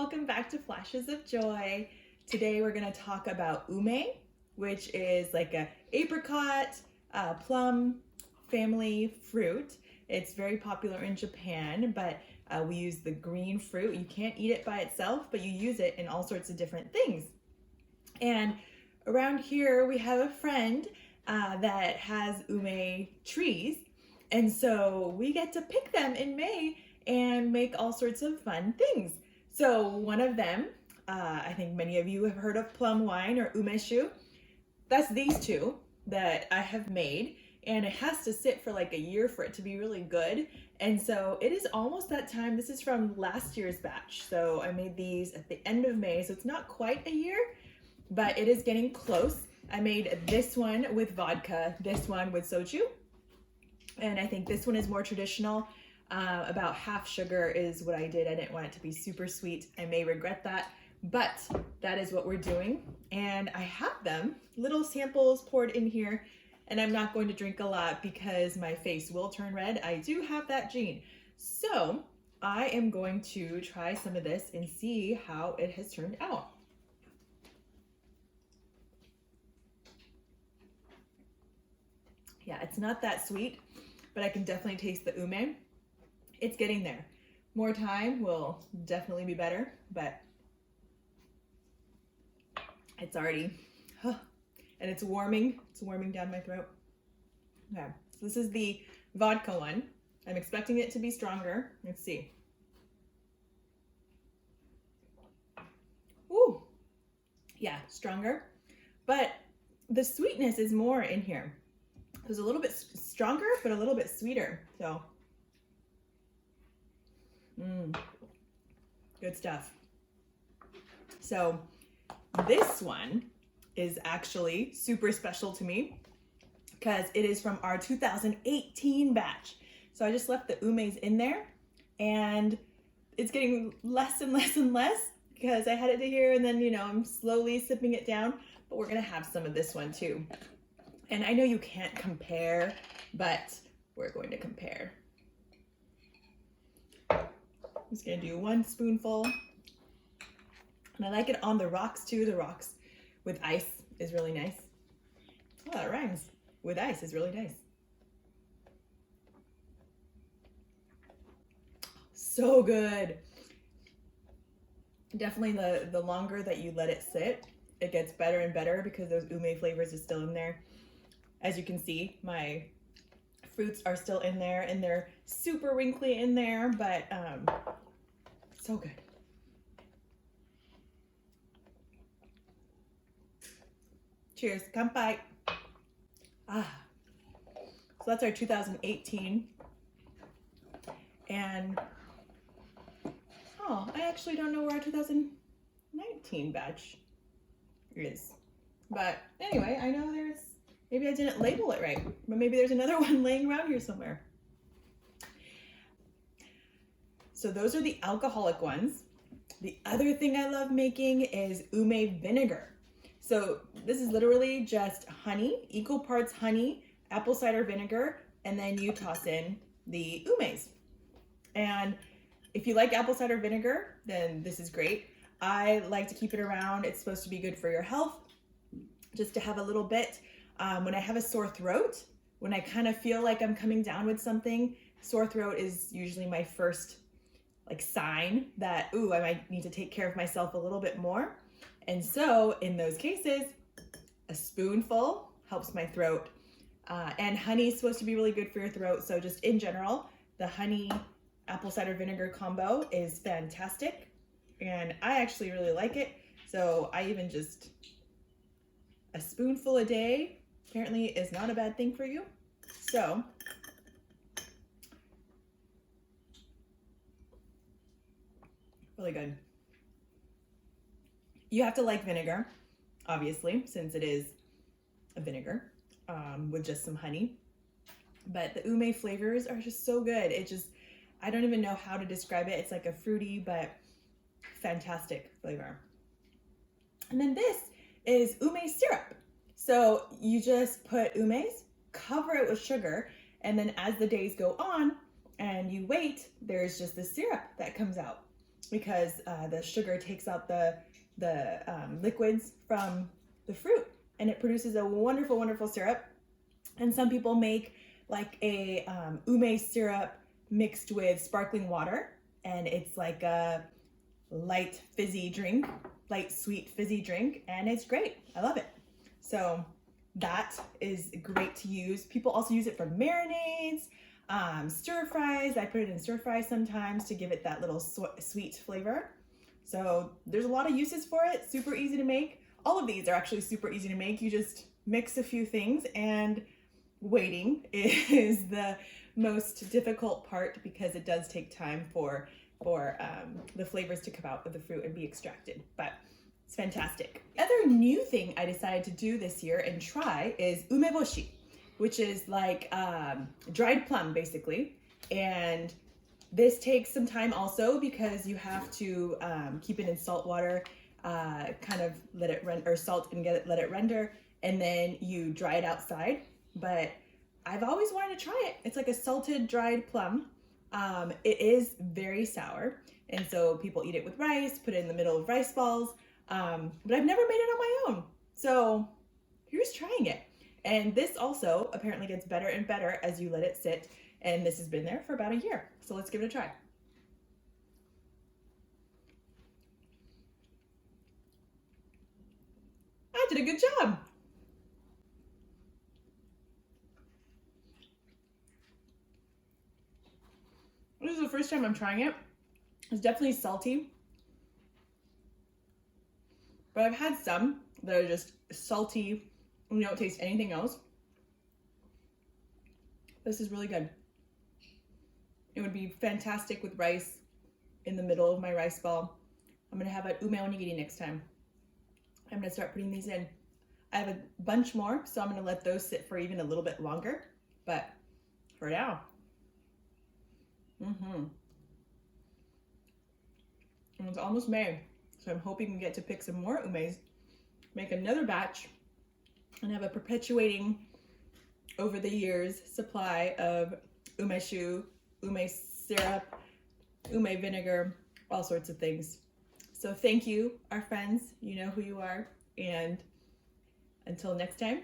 welcome back to Flashes of Joy. Today we're going to talk about ume, which is like a apricot, plum family fruit. It's very popular in Japan, but we use the green fruit. You can't eat it by itself, but you use it in all sorts of different things. And around here we have a friend that has ume trees, and so we get to pick them in May and make all sorts of fun things. So one of them, I think many of you have heard of Plum Wine or Umeshu. That's these two that I have made, and it has to sit for like a year for it to be really good. And so it is almost that time. This is from last year's batch. So I made these at the end of May, so it's not quite a year, but it is getting close. I made this one with vodka, this one with soju, and I think this one is more traditional. About half sugar is what I did. I didn't want it to be super sweet. I may regret that, but that is what we're doing. And I have them, little samples poured in here, and I'm not going to drink a lot because my face will turn red. I do have that gene. So I am going to try some of this and see how it has turned out. Yeah, it's not that sweet, but I can definitely taste the ume. It's getting there. More time will definitely be better, but it's already, and it's warming. It's warming down my throat. Okay, so this is the vodka one. I'm expecting it to be stronger. Let's see. Ooh, yeah, stronger, but the sweetness is more in here. It was a little bit stronger, but a little bit sweeter, so. Good stuff. So this one is actually super special to me because it is from our 2018 batch. So I just left the umes in there, and it's getting less and less and less because I had it to here, and then, you know, I'm slowly sipping it down, but we're gonna have some of this one too. And I know you can't compare, but we're going to compare. I'm just gonna do 1 spoonful. And I like it on the rocks too. The rocks with ice is really nice. Oh, that rhymes. With ice is really nice. So good. Definitely the longer that you let it sit, it gets better and better because those ume flavors are still in there. As you can see, my fruits are still in there, and they're super wrinkly in there, but so good. Cheers, kanpai. So that's our 2018. And I actually don't know where our 2019 batch is. But anyway, I know maybe I didn't label it right, but maybe there's another one laying around here somewhere. So those are the alcoholic ones. The other thing I love making is Ume Vinegar. So this is literally just honey, equal parts honey, apple cider vinegar, and then you toss in the umes. And if you like apple cider vinegar, then this is great. I like to keep it around. It's supposed to be good for your health, just to have a little bit. When I have a sore throat, when I kind of feel like I'm coming down with something, sore throat is usually my first sign that, I might need to take care of myself a little bit more. And so in those cases, a spoonful helps my throat. And honey is supposed to be really good for your throat. So just in general, the honey apple cider vinegar combo is fantastic. And I actually really like it. So I even just, a spoonful a day apparently is not a bad thing for you. So really good. You have to like vinegar, obviously, since it is a vinegar with just some honey. But the ume flavors are just so good. I don't even know how to describe it. It's like a fruity but fantastic flavor. And then this is Ume Syrup. So you just put umes, cover it with sugar, and then as the days go on and you wait, there's just the syrup that comes out. because the sugar takes out the liquids from the fruit, and it produces a wonderful, wonderful syrup. And some people make like a Ume Syrup mixed with sparkling water, and it's like a light fizzy drink, light sweet fizzy drink, and it's great. I love it. So that is great to use. People also use it for marinades, stir fries. I put it in stir fries sometimes to give it that little sweet flavor. So there's a lot of uses for it. Super easy to make. All of these are actually super easy to make. You just mix a few things, and waiting is the most difficult part because it does take time for the flavors to come out of the fruit and be extracted. But it's fantastic. The other new thing I decided to do this year and try is Umeboshi, which is like dried plum basically. And this takes some time also because you have to keep it in salt water, kind of let it run, or salt and let it render, and then you dry it outside. But I've always wanted to try it. It's like a salted dried plum. It is very sour, and so people eat it with rice, put it in the middle of rice balls. But I've never made it on my own. So here's trying it. And this also apparently gets better and better as you let it sit. And this has been there for about a year. So let's give it a try. I did a good job. This is the first time I'm trying it. It's definitely salty. But I've had some that are just salty and you don't taste anything else. This is really good. It would be fantastic with rice in the middle of my rice ball. I'm gonna have an ume onigiri next time. I'm gonna start putting these in. I have a bunch more, so I'm gonna let those sit for even a little bit longer. But for now, it's almost May. So I'm hoping we get to pick some more umes, make another batch, and have a perpetuating over the years supply of umeshu, ume syrup, ume vinegar, all sorts of things. So thank you, our friends. You know who you are. And until next time,